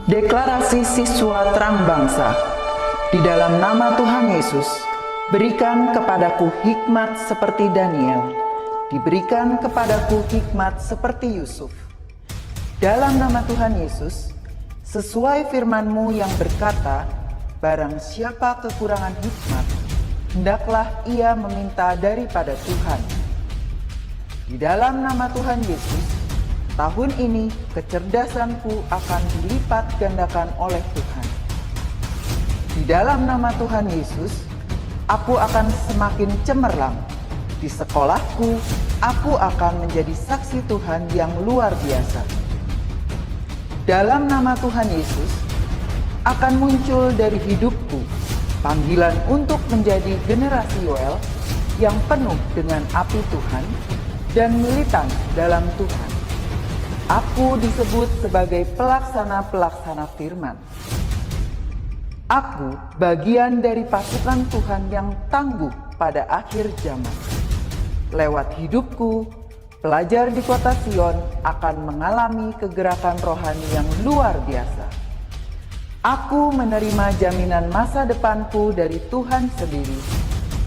Deklarasi Siswa Terang Bangsa. Di dalam nama Tuhan Yesus, berikan kepadaku hikmat seperti Daniel, diberikan kepadaku hikmat seperti Yusuf. Dalam nama Tuhan Yesus, sesuai firman-Mu yang berkata, barang siapa kekurangan hikmat, hendaklah ia meminta daripada Tuhan. Di dalam nama Tuhan Yesus, tahun ini kecerdasanku akan dilipat gandakan oleh Tuhan. Di dalam nama Tuhan Yesus, aku akan semakin cemerlang. Di sekolahku, aku akan menjadi saksi Tuhan yang luar biasa. Dalam nama Tuhan Yesus, akan muncul dari hidupku panggilan untuk menjadi generasi Yoel yang penuh dengan api Tuhan dan militan dalam Tuhan. Aku disebut sebagai pelaksana-pelaksana firman. Aku bagian dari pasukan Tuhan yang tangguh pada akhir zaman. Lewat hidupku, pelajar di kota Sion akan mengalami kegerakan rohani yang luar biasa. Aku menerima jaminan masa depanku dari Tuhan sendiri,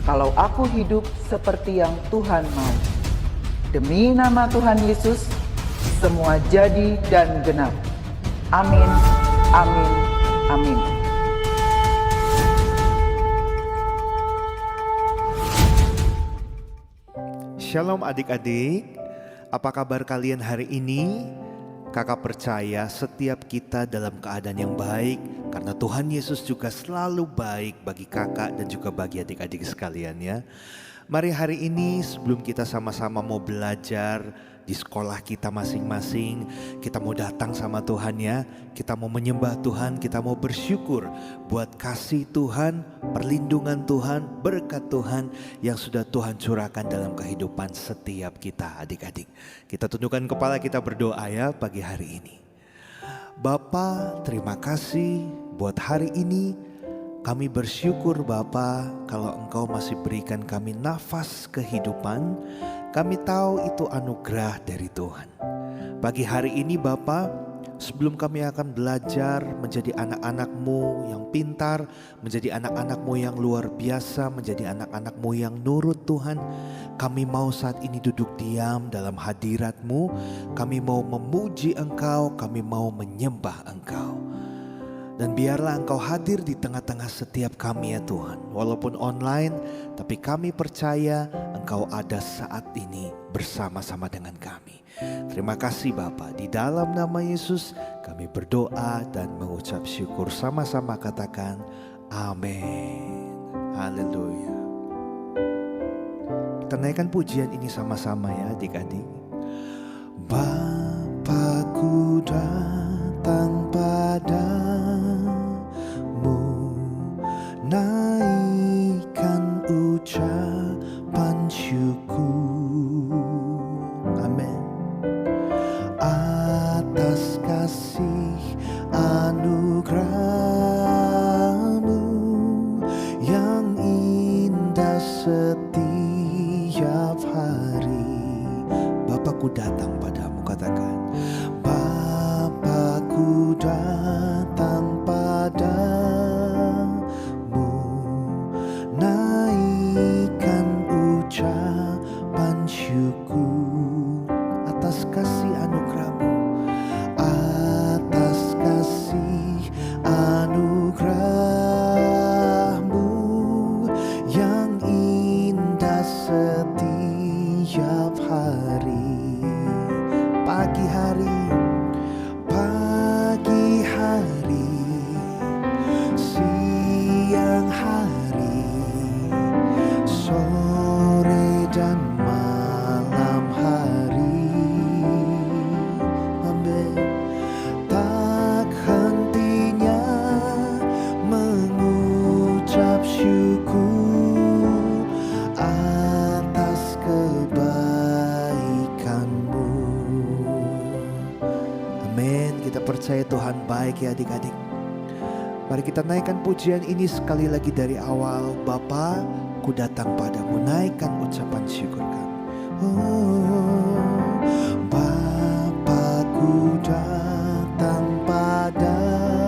kalau aku hidup seperti yang Tuhan mau. Demi nama Tuhan Yesus, semua jadi dan genap. Amin, amin, amin. Shalom adik-adik, apa kabar kalian hari ini? Kakak percaya setiap kita dalam keadaan yang baik, karena Tuhan Yesus juga selalu baik bagi kakak dan juga bagi adik-adik sekalian ya. Mari hari ini sebelum kita sama-sama mau belajar di sekolah kita masing-masing, kita mau datang sama Tuhan ya. Kita mau menyembah Tuhan, kita mau bersyukur buat kasih Tuhan, perlindungan Tuhan, berkat Tuhan yang sudah Tuhan curahkan dalam kehidupan setiap kita adik-adik. Kita tundukkan kepala, kita berdoa ya pagi hari ini. Bapa, terima kasih buat hari ini. Kami bersyukur Bapa kalau Engkau masih berikan kami nafas kehidupan. Kami tahu itu anugerah dari Tuhan. Pagi hari ini Bapa, sebelum kami akan belajar menjadi anak-anak-Mu yang pintar, menjadi anak-anak-Mu yang luar biasa, menjadi anak-anak-Mu yang nurut Tuhan, kami mau saat ini duduk diam dalam hadirat-Mu. Kami mau memuji Engkau, kami mau menyembah Engkau. Dan biarlah Engkau hadir di tengah-tengah setiap kami ya Tuhan. Walaupun online, tapi kami percaya Engkau ada saat ini bersama-sama dengan kami. Terima kasih Bapa. Di dalam nama Yesus kami berdoa dan mengucap syukur. Sama-sama katakan amin. Haleluya. Kita naikkan pujian ini sama-sama ya adik-adik. Bapakku datang padamu, naikkan ucapan syukur, amin, atas kasih anugerah-Mu yang indah setiap hari. Bapakku datang padamu, katakan Bapakku datang padamu, naikkan ucapan syukur atas kasih anugerah-Mu, atas kasih anugerah-Mu yang indah setiap hari. Pagi hari, siang hari, sore dan malam hari, amin. Tak hentinya mengucap syukur atas kebaikan-Mu. Amin. Kita percaya Tuhan baik ya adik-adik. Mari kita naikkan pujian ini sekali lagi dari awal. Bapa, ku datang padamu, naikkan ucapan syukur kami. Bapa, ku datang padamu,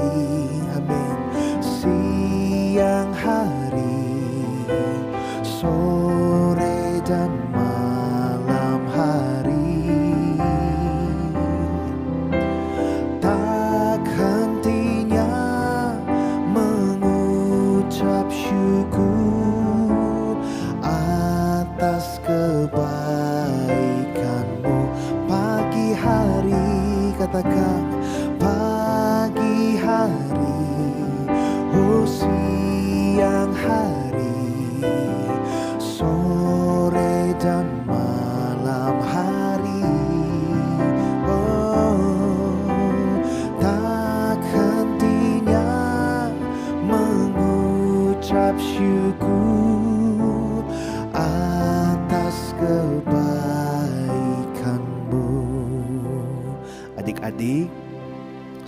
hari, amin. Siang hari, sore dan malam hari, tak hentinya mengucap syukur atas kebaikanmu. Pagi hari, katakan pagi hari, oh siang hari, sore dan malam hari, oh tak hentinya mengucap syukur atas kebaikanmu. Adik-adik,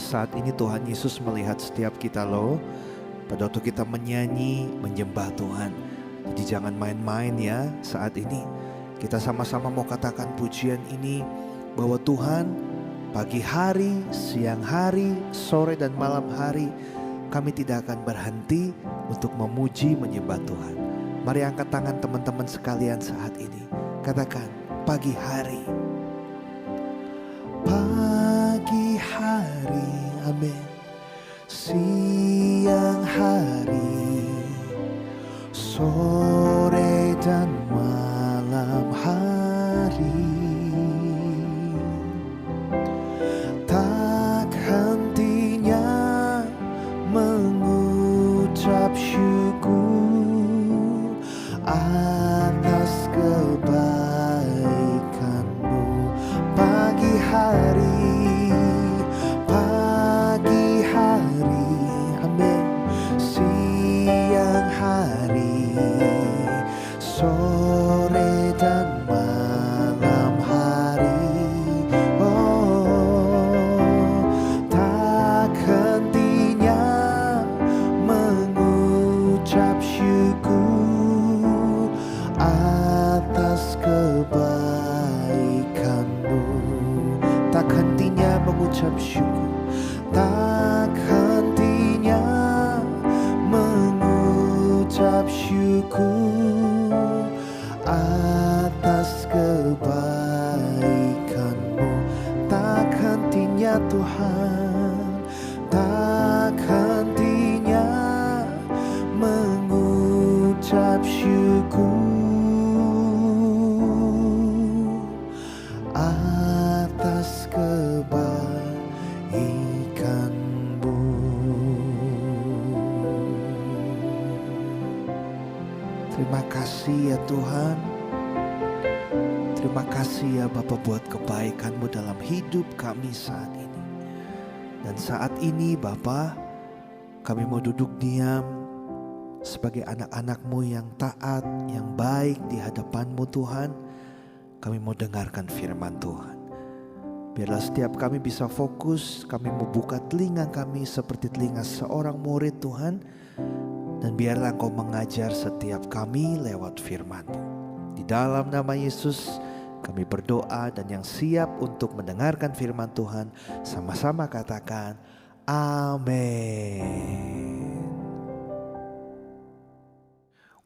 saat ini Tuhan Yesus melihat setiap kita loh. Pada waktu kita menyanyi, menyembah Tuhan. Jadi jangan main-main ya saat ini. Kita sama-sama mau katakan pujian ini, bahwa Tuhan pagi hari, siang hari, sore dan malam hari, kami tidak akan berhenti untuk memuji menyembah Tuhan. Mari angkat tangan teman-teman sekalian saat ini. Katakan pagi hari. Pagi hari, amin. Siang hari, sore dan malam hari, tak hentinya mengucap syukur atas kebaikanmu. Pagi hari, pagi hari, amin. Siang hari, sore dan malam hari, oh tak hentinya mengucap syukur atas kebaikanmu. Tak hentinya mengucap syukur, tak hentinya mengucap syukur atas kebaikanmu. Tak hentinya Tuhan, tak hentinya mengucap syukur atas kebaikanmu. Terima kasih ya Tuhan. Terima kasih ya Bapa buat kebaikan-Mu dalam hidup kami saat ini. Dan saat ini Bapa, kami mau duduk diam sebagai anak-anak-Mu yang taat, yang baik di hadapan-Mu Tuhan. Kami mau dengarkan firman Tuhan. Biarlah setiap kami bisa fokus, kami mau buka telinga kami seperti telinga seorang murid Tuhan. Dan biarlah Engkau mengajar setiap kami lewat firman-Mu. Di dalam nama Yesus kami berdoa, dan yang siap untuk mendengarkan firman Tuhan sama-sama katakan amin.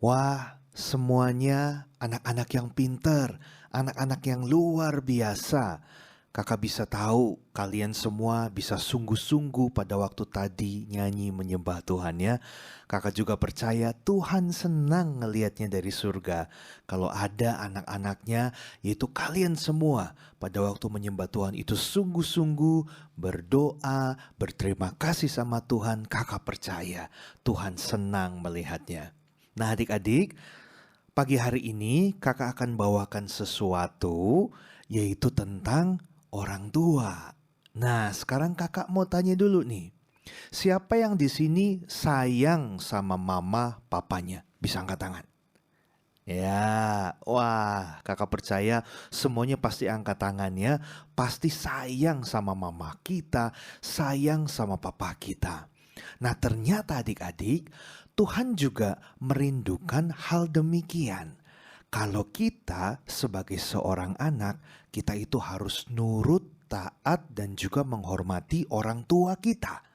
Wah, semuanya anak-anak yang pintar, anak-anak yang luar biasa. Kakak bisa tahu kalian semua bisa sungguh-sungguh pada waktu tadi nyanyi menyembah Tuhan ya. Kakak juga percaya Tuhan senang ngelihatnya dari surga. Kalau ada anak-anaknya, yaitu kalian semua pada waktu menyembah Tuhan itu sungguh-sungguh berdoa, berterima kasih sama Tuhan. Kakak percaya Tuhan senang melihatnya. Nah adik-adik, pagi hari ini kakak akan bawakan sesuatu, yaitu tentang orang tua. Nah, sekarang kakak mau tanya dulu nih. Siapa yang di sini sayang sama mama papanya? Bisa angkat tangan. Ya, wah, kakak percaya semuanya pasti angkat tangannya, pasti sayang sama mama kita, sayang sama papa kita. Nah, ternyata adik-adik, Tuhan juga merindukan hal demikian. Kalau kita sebagai seorang anak, kita itu harus nurut, taat, dan juga menghormati orang tua kita.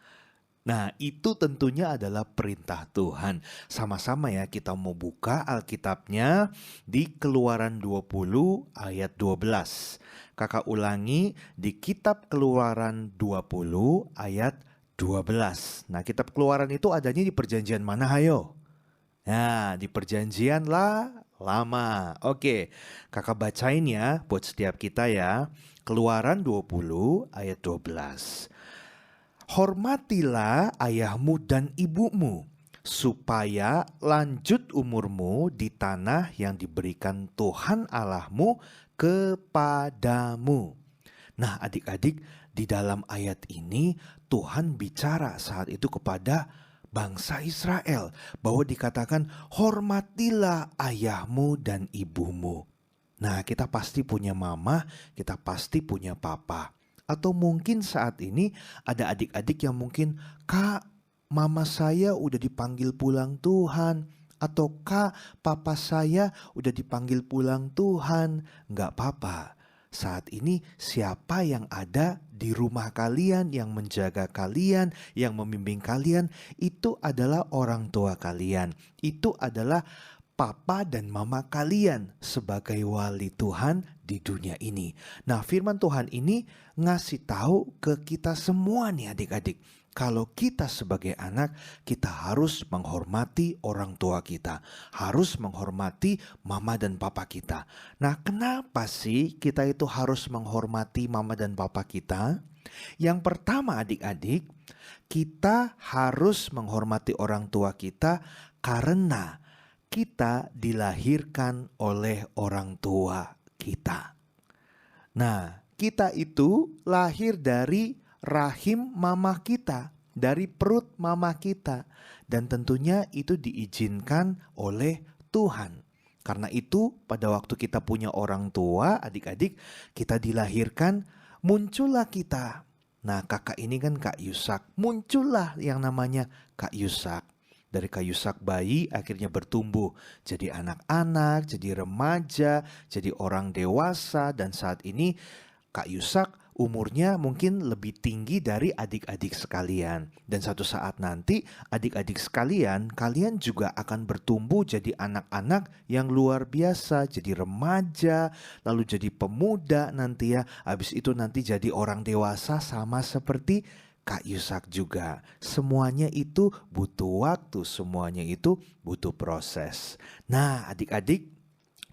Nah, itu tentunya adalah perintah Tuhan. Sama-sama ya, kita mau buka Alkitabnya di Keluaran 20 ayat 12. Kakak ulangi di kitab Keluaran 20 ayat 12. Nah, kitab Keluaran itu adanya di perjanjian mana, hayo? Nah, di perjanjian lama. Oke, kakak bacain ya buat setiap kita ya. Keluaran 20 ayat 12. Hormatilah ayahmu dan ibumu, supaya lanjut umurmu di tanah yang diberikan Tuhan Allahmu kepadamu. Nah, adik-adik, di dalam ayat ini Tuhan bicara saat itu kepada bangsa Israel bahwa dikatakan hormatilah ayahmu dan ibumu. Nah, kita pasti punya mama, kita pasti punya papa. Atau mungkin saat ini ada adik-adik yang mungkin, "Kak, mama saya udah dipanggil pulang Tuhan." Atau, "Kak, papa saya udah dipanggil pulang Tuhan." Nggak apa-apa. Saat ini siapa yang ada di rumah kalian, yang menjaga kalian, yang membimbing kalian, itu adalah orang tua kalian. Itu adalah papa dan mama kalian sebagai wali Tuhan di dunia ini. Nah, firman Tuhan ini ngasih tahu ke kita semua nih adik-adik. Kalau kita sebagai anak, kita harus menghormati orang tua kita. Harus menghormati mama dan papa kita. Nah, kenapa sih kita itu harus menghormati mama dan papa kita? Yang pertama adik-adik, kita harus menghormati orang tua kita karena kita dilahirkan oleh orang tua kita. Nah, kita itu lahir dari rahim mama kita, dari perut mama kita. Dan tentunya itu diizinkan oleh Tuhan. Karena itu pada waktu kita punya orang tua, adik-adik, kita dilahirkan, muncullah kita. Nah, kakak ini kan Kak Yusak, muncullah yang namanya Kak Yusak. Dari Kak Yusak bayi akhirnya bertumbuh jadi anak-anak, jadi remaja, jadi orang dewasa. Dan saat ini Kak Yusak umurnya mungkin lebih tinggi dari adik-adik sekalian. Dan satu saat nanti adik-adik sekalian, kalian juga akan bertumbuh jadi anak-anak yang luar biasa. Jadi remaja, lalu jadi pemuda nanti ya. Habis itu nanti jadi orang dewasa sama seperti Kak Yusak juga. Semuanya itu butuh waktu, semuanya itu butuh proses. Nah, adik-adik,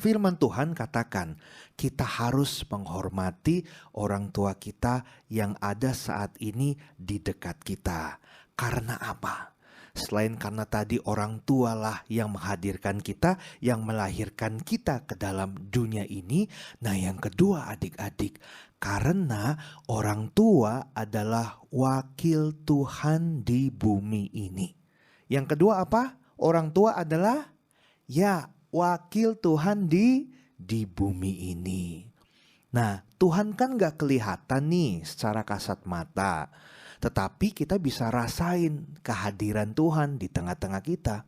firman Tuhan katakan kita harus menghormati orang tua kita yang ada saat ini di dekat kita. Karena apa? Selain karena tadi orang tua lah yang menghadirkan kita, yang melahirkan kita ke dalam dunia ini. Nah, yang kedua adik-adik, karena orang tua adalah wakil Tuhan di bumi ini. Yang kedua apa? Orang tua adalah wakil Tuhan di bumi ini. Nah, Tuhan kan gak kelihatan nih secara kasat mata. Tetapi kita bisa rasain kehadiran Tuhan di tengah-tengah kita.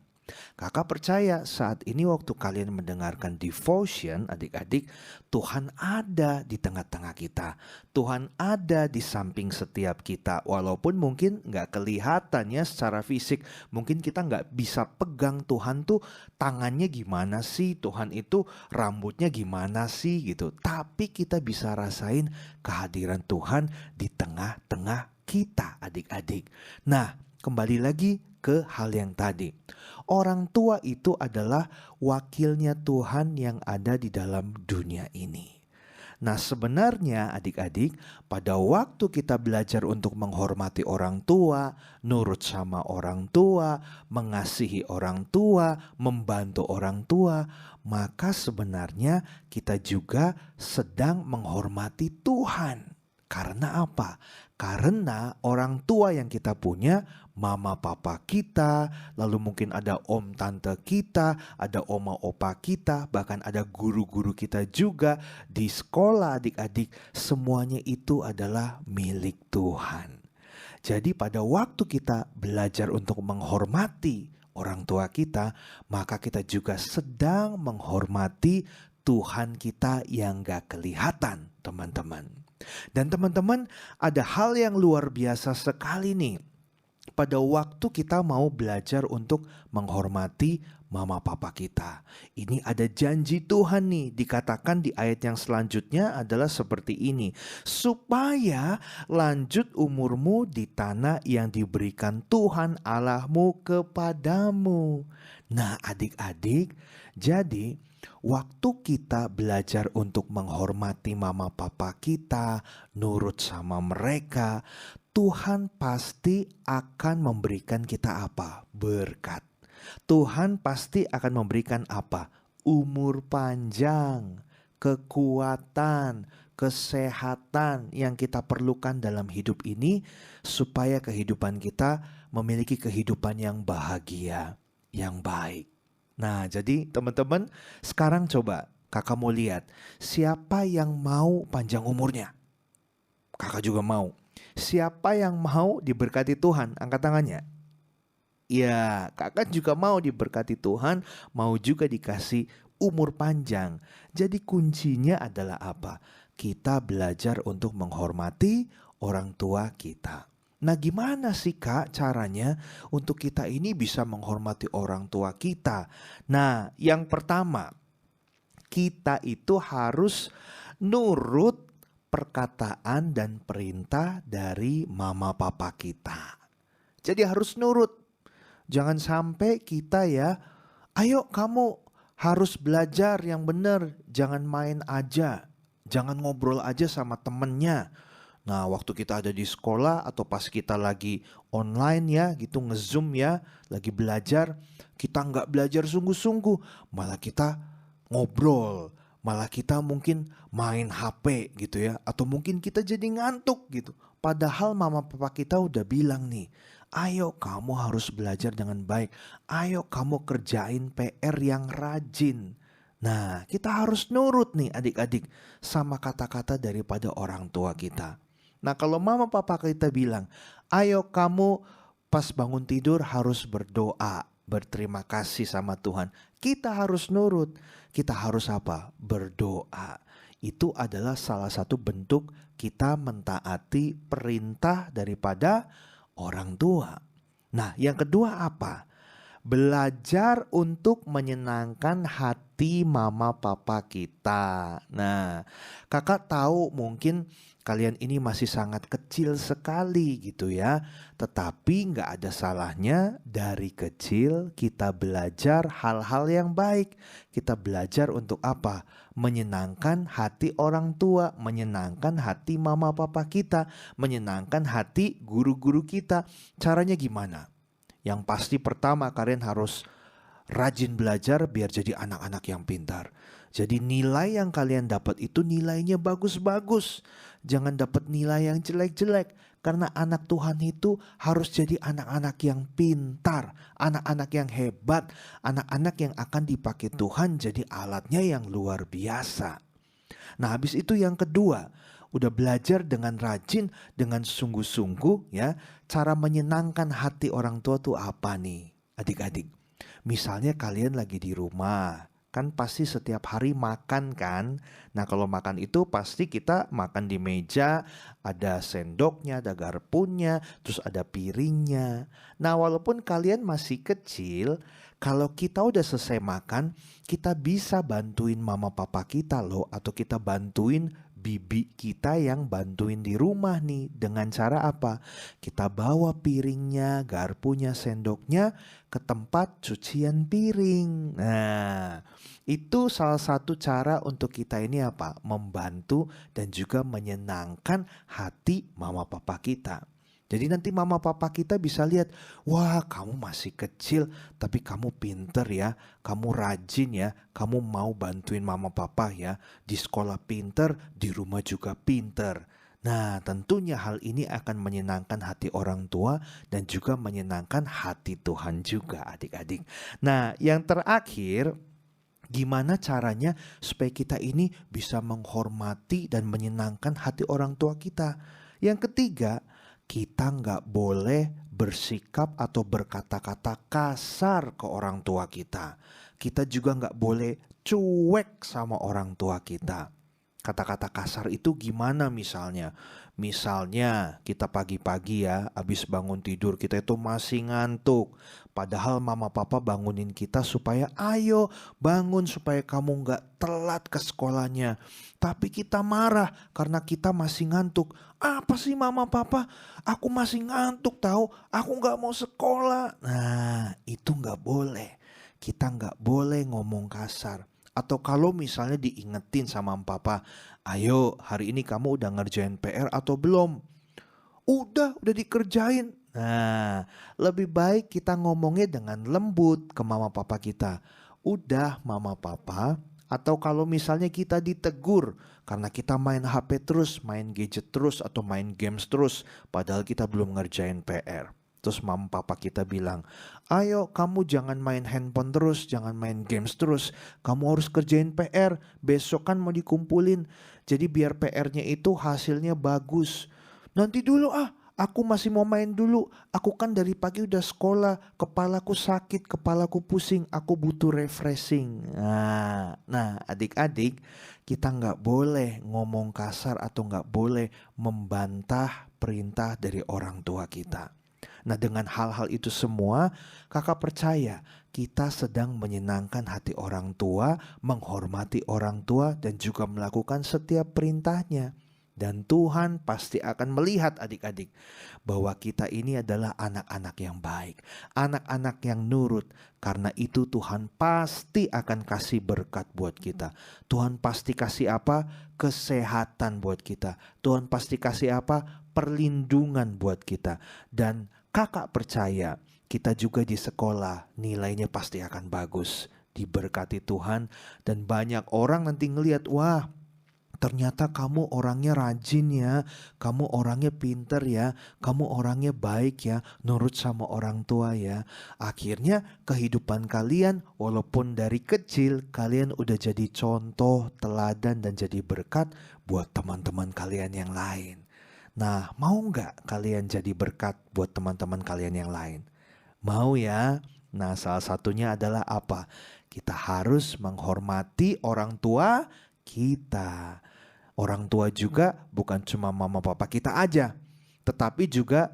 Kakak percaya saat ini waktu kalian mendengarkan devotion adik-adik, Tuhan ada di tengah-tengah kita. Tuhan ada di samping setiap kita. Walaupun mungkin gak kelihatannya secara fisik. Mungkin kita gak bisa pegang Tuhan tuh tangannya gimana sih, Tuhan itu rambutnya gimana sih gitu. Tapi kita bisa rasain kehadiran Tuhan di tengah-tengah kita adik-adik. Nah, kembali lagi ke hal yang tadi. Orang tua itu adalah wakilnya Tuhan yang ada di dalam dunia ini. Nah, sebenarnya adik-adik, pada waktu kita belajar untuk menghormati orang tua, nurut sama orang tua, mengasihi orang tua, membantu orang tua, maka sebenarnya kita juga sedang menghormati Tuhan. Karena apa? Karena orang tua yang kita punya, mama papa kita, lalu mungkin ada om tante kita, ada oma opa kita, bahkan ada guru-guru kita juga di sekolah adik-adik, semuanya itu adalah milik Tuhan. Jadi pada waktu kita belajar untuk menghormati orang tua kita, maka kita juga sedang menghormati Tuhan kita yang gak kelihatan, teman-teman. Dan teman-teman, ada hal yang luar biasa sekali nih. pada waktu kita mau belajar untuk menghormati mama papa kita. Ini ada janji Tuhan nih, dikatakan di ayat yang selanjutnya adalah seperti ini. Supaya lanjut umurmu di tanah yang diberikan Tuhan Allahmu kepadamu. Nah adik-adik, jadi waktu kita belajar untuk menghormati mama papa kita, nurut sama mereka, Tuhan pasti akan memberikan kita apa? Berkat. Tuhan pasti akan memberikan apa? Umur panjang, kekuatan, kesehatan yang kita perlukan dalam hidup ini supaya kehidupan kita memiliki kehidupan yang bahagia, yang baik. Nah, jadi teman-teman, sekarang coba kakak mau lihat siapa yang mau panjang umurnya. Kakak juga mau. Siapa yang mau diberkati Tuhan? Angkat tangannya. Ya, kakak juga mau diberkati Tuhan, mau juga dikasih umur panjang. Jadi kuncinya adalah apa? Kita belajar untuk menghormati orang tua kita. Nah, gimana sih Kak caranya untuk kita ini bisa menghormati orang tua kita? Nah, yang pertama, kita itu harus nurut perkataan dan perintah dari mama papa kita. Jadi harus nurut. Jangan sampai kita ya, ayo kamu harus belajar yang benar, jangan main aja, jangan ngobrol aja sama temennya. Nah waktu kita ada di sekolah atau pas kita lagi online ya gitu nge-zoom ya, lagi belajar, kita nggak belajar sungguh-sungguh, malah kita ngobrol. Malah kita mungkin main HP gitu ya. Atau mungkin kita jadi ngantuk gitu. Padahal mama papa kita udah bilang nih, ayo kamu harus belajar dengan baik. Ayo kamu kerjain PR yang rajin. Nah kita harus nurut nih adik-adik sama kata-kata daripada orang tua kita. Nah kalau mama papa kita bilang, ayo kamu pas bangun tidur harus berdoa, berterima kasih sama Tuhan. Kita harus nurut. Kita harus apa? Berdoa. Itu adalah salah satu bentuk kita mentaati perintah daripada orang tua. Nah, yang kedua apa? Belajar untuk menyenangkan hati mama papa kita. Nah, kakak tahu mungkin kalian ini masih sangat kecil sekali gitu ya. Tetapi gak ada salahnya dari kecil kita belajar hal-hal yang baik. Kita belajar untuk apa? Menyenangkan hati orang tua, menyenangkan hati mama papa kita, menyenangkan hati guru-guru kita. Caranya gimana? Yang pasti pertama kalian harus rajin belajar biar jadi anak-anak yang pintar. Jadi nilai yang kalian dapat itu nilainya bagus-bagus. Jangan dapat nilai yang jelek-jelek. Karena anak Tuhan itu harus jadi anak-anak yang pintar. Anak-anak yang hebat. Anak-anak yang akan dipakai Tuhan jadi alatnya yang luar biasa. Nah habis itu yang kedua, udah belajar dengan rajin, dengan sungguh-sungguh ya. Cara menyenangkan hati orang tua tuh apa nih adik-adik? Misalnya kalian lagi di rumah, kan pasti setiap hari makan kan. Nah kalau makan itu pasti kita makan di meja, ada sendoknya, ada garpunya, terus ada piringnya. Nah walaupun kalian masih kecil, kalau kita udah selesai makan, kita bisa bantuin mama papa kita loh. Atau kita bantuin bibi kita yang bantuin di rumah nih. Dengan cara apa? Kita bawa piringnya, garpunya, sendoknya ke tempat cucian piring. Nah itu salah satu cara untuk kita ini apa? Membantu dan juga menyenangkan hati mama papa kita. Jadi nanti mama papa kita bisa lihat, wah kamu masih kecil tapi kamu pinter ya, kamu rajin ya, kamu mau bantuin mama papa ya, di sekolah pinter, di rumah juga pinter. Nah tentunya hal ini akan menyenangkan hati orang tua dan juga menyenangkan hati Tuhan juga adik-adik. Nah yang terakhir, gimana caranya supaya kita ini bisa menghormati dan menyenangkan hati orang tua kita? Yang ketiga, kita nggak boleh bersikap atau berkata-kata kasar ke orang tua kita. Kita juga nggak boleh cuek sama orang tua kita. Kata-kata kasar itu gimana misalnya? Misalnya kita pagi-pagi ya, habis bangun tidur kita itu masih ngantuk. Padahal mama papa bangunin kita supaya ayo bangun supaya kamu nggak telat ke sekolahnya. Tapi kita marah karena kita masih ngantuk. Apa sih mama papa? Aku masih ngantuk tahu, aku nggak mau sekolah. Nah itu nggak boleh. Kita nggak boleh ngomong kasar. Atau kalau misalnya diingetin sama papa, ayo hari ini kamu udah ngerjain PR atau belum? Udah dikerjain. Nah, lebih baik kita ngomongnya dengan lembut ke mama papa kita. Udah mama papa, atau kalau misalnya kita ditegur karena kita main HP terus, main gadget terus, atau main games terus, padahal kita belum ngerjain PR. Terus mama papa kita bilang, ayo kamu jangan main handphone terus, jangan main games terus. Kamu harus kerjain PR, besok kan mau dikumpulin. Jadi biar PR-nya itu hasilnya bagus. Nanti dulu aku masih mau main dulu. Aku kan dari pagi udah sekolah, kepalaku sakit, kepalaku pusing, aku butuh refreshing. Nah adik-adik, kita nggak boleh ngomong kasar atau nggak boleh membantah perintah dari orang tua kita. Nah dengan hal-hal itu semua, kakak percaya kita sedang menyenangkan hati orang tua, menghormati orang tua, dan juga melakukan setiap perintahnya. Dan Tuhan pasti akan melihat adik-adik bahwa kita ini adalah anak-anak yang baik, anak-anak yang nurut. Karena itu Tuhan pasti akan kasih berkat buat kita. Tuhan pasti kasih apa? Kesehatan buat kita. Tuhan pasti kasih apa? Perlindungan buat kita. Dan kakak percaya kita juga di sekolah nilainya pasti akan bagus, diberkati Tuhan. Dan banyak orang nanti ngelihat, wah ternyata kamu orangnya rajin ya, kamu orangnya pinter ya, kamu orangnya baik ya, nurut sama orang tua ya. Akhirnya kehidupan kalian walaupun dari kecil kalian udah jadi contoh, teladan dan jadi berkat buat teman-teman kalian yang lain. Nah, mau nggak kalian jadi berkat buat teman-teman kalian yang lain? Mau ya? Nah, salah satunya adalah apa? Kita harus menghormati orang tua kita. Orang tua juga bukan cuma mama papa kita aja, tetapi juga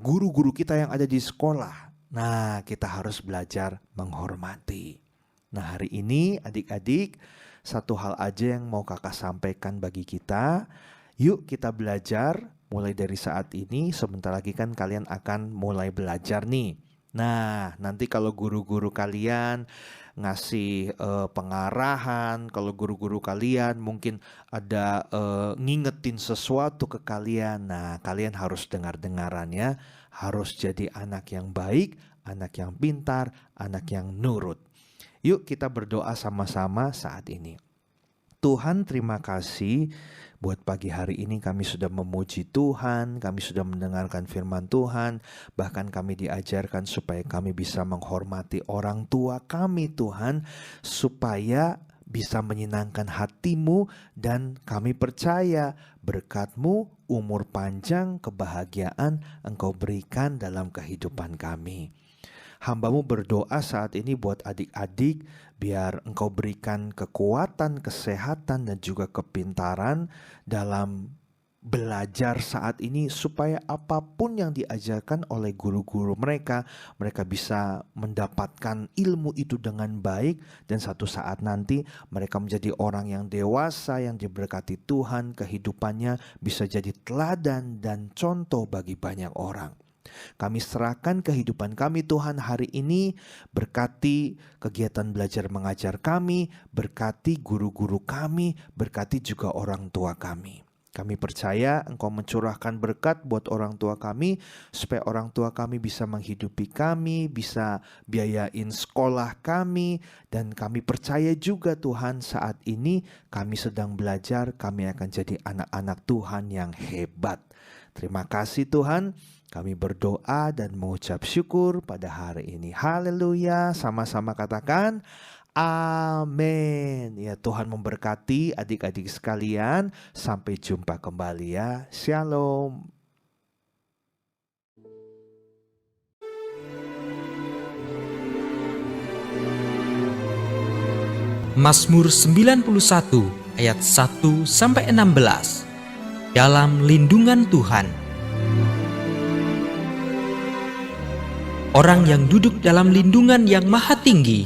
guru-guru kita yang ada di sekolah. Nah, kita harus belajar menghormati. Nah, hari ini adik-adik, satu hal aja yang mau kakak sampaikan bagi kita. Yuk kita belajar mulai dari saat ini, sebentar lagi kan kalian akan mulai belajar nih. Nah nanti kalau guru-guru kalian ngasih pengarahan, kalau guru-guru kalian mungkin ada ngingetin sesuatu ke kalian. Nah kalian harus dengar-dengaran ya, harus jadi anak yang baik, anak yang pintar, anak yang nurut. Yuk kita berdoa sama-sama saat ini. Tuhan terima kasih buat pagi hari ini kami sudah memuji Tuhan, kami sudah mendengarkan firman Tuhan, bahkan kami diajarkan supaya kami bisa menghormati orang tua kami Tuhan, supaya bisa menyenangkan hati-Mu dan kami percaya berkat-Mu, umur panjang, kebahagiaan Engkau berikan dalam kehidupan kami. Hamba-Mu berdoa saat ini buat adik-adik, biar Engkau berikan kekuatan, kesehatan, dan juga kepintaran dalam belajar saat ini, supaya apapun yang diajarkan oleh guru-guru mereka, mereka bisa mendapatkan ilmu itu dengan baik, dan satu saat nanti mereka menjadi orang yang dewasa, yang diberkati Tuhan, kehidupannya bisa jadi teladan dan contoh bagi banyak orang. Kami serahkan kehidupan kami Tuhan hari ini, berkati kegiatan belajar mengajar kami, berkati guru-guru kami, berkati juga orang tua kami. Kami percaya Engkau mencurahkan berkat buat orang tua kami, supaya orang tua kami bisa menghidupi kami, bisa biayain sekolah kami, dan kami percaya juga Tuhan saat ini kami sedang belajar, kami akan jadi anak-anak Tuhan yang hebat. Terima kasih Tuhan. Kami berdoa dan mengucap syukur pada hari ini. Haleluya. Sama-sama katakan amin. Ya Tuhan memberkati adik-adik sekalian. Sampai jumpa kembali ya. Shalom. Mazmur 91 ayat 1-16. Dalam lindungan Tuhan. Orang yang duduk dalam lindungan yang maha tinggi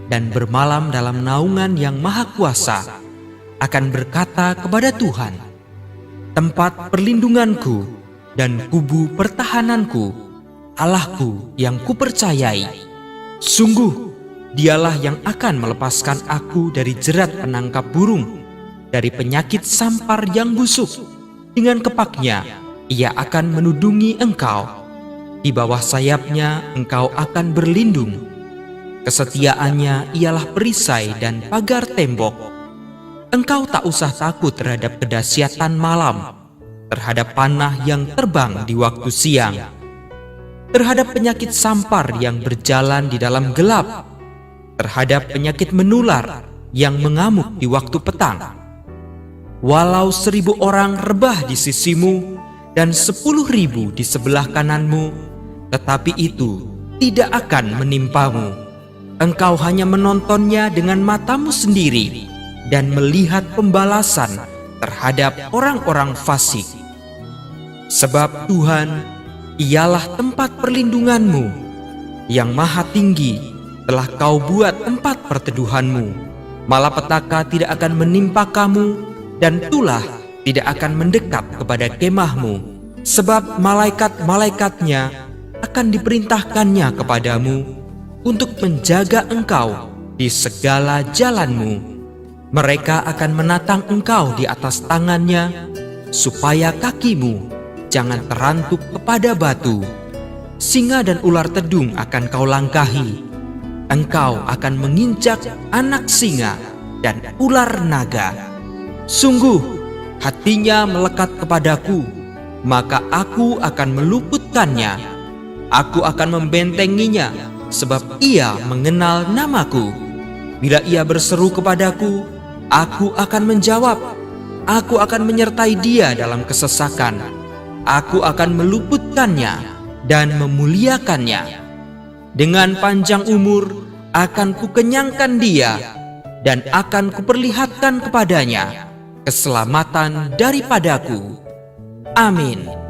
dan bermalam dalam naungan yang maha kuasa akan berkata kepada Tuhan, tempat perlindunganku dan kubu pertahananku, Allahku yang kupercayai. Sungguh, Dialah yang akan melepaskan aku dari jerat penangkap burung, dari penyakit sampar yang busuk. Dengan kepaknya, Ia akan menudungi engkau. Di bawah sayapnya engkau akan berlindung. Kesetiaannya ialah perisai dan pagar tembok. Engkau tak usah takut terhadap kedahsyatan malam, terhadap panah yang terbang di waktu siang, terhadap penyakit sampar yang berjalan di dalam gelap, terhadap penyakit menular yang mengamuk di waktu petang. Walau 1000 orang rebah di sisimu dan 10.000 di sebelah kananmu, tetapi itu tidak akan menimpamu. Engkau hanya menontonnya dengan matamu sendiri dan melihat pembalasan terhadap orang-orang fasik. Sebab Tuhan, Ialah tempat perlindunganmu, yang maha tinggi telah kau buat tempat perteduhanmu. Malapetaka tidak akan menimpa kamu, dan tulah tidak akan mendekat kepada kemahmu. Sebab malaikat-malaikatnya akan diperintahkannya kepadamu untuk menjaga engkau di segala jalanmu. Mereka akan menatang engkau di atas tangannya, supaya kakimu jangan terantuk kepada batu. Singa dan ular tedung akan kau langkahi. Engkau akan menginjak anak singa dan ular naga. Sungguh, hatinya melekat kepadaku, maka aku akan meluputkannya. Aku akan membentenginya, sebab ia mengenal namaku. Bila ia berseru kepadaku, aku akan menjawab. Aku akan menyertai dia dalam kesesakan. Aku akan meluputkannya dan memuliakannya. Dengan panjang umur akan kukenyangkan dia, dan akan kuperlihatkan kepadanya keselamatan daripadaku. Amin.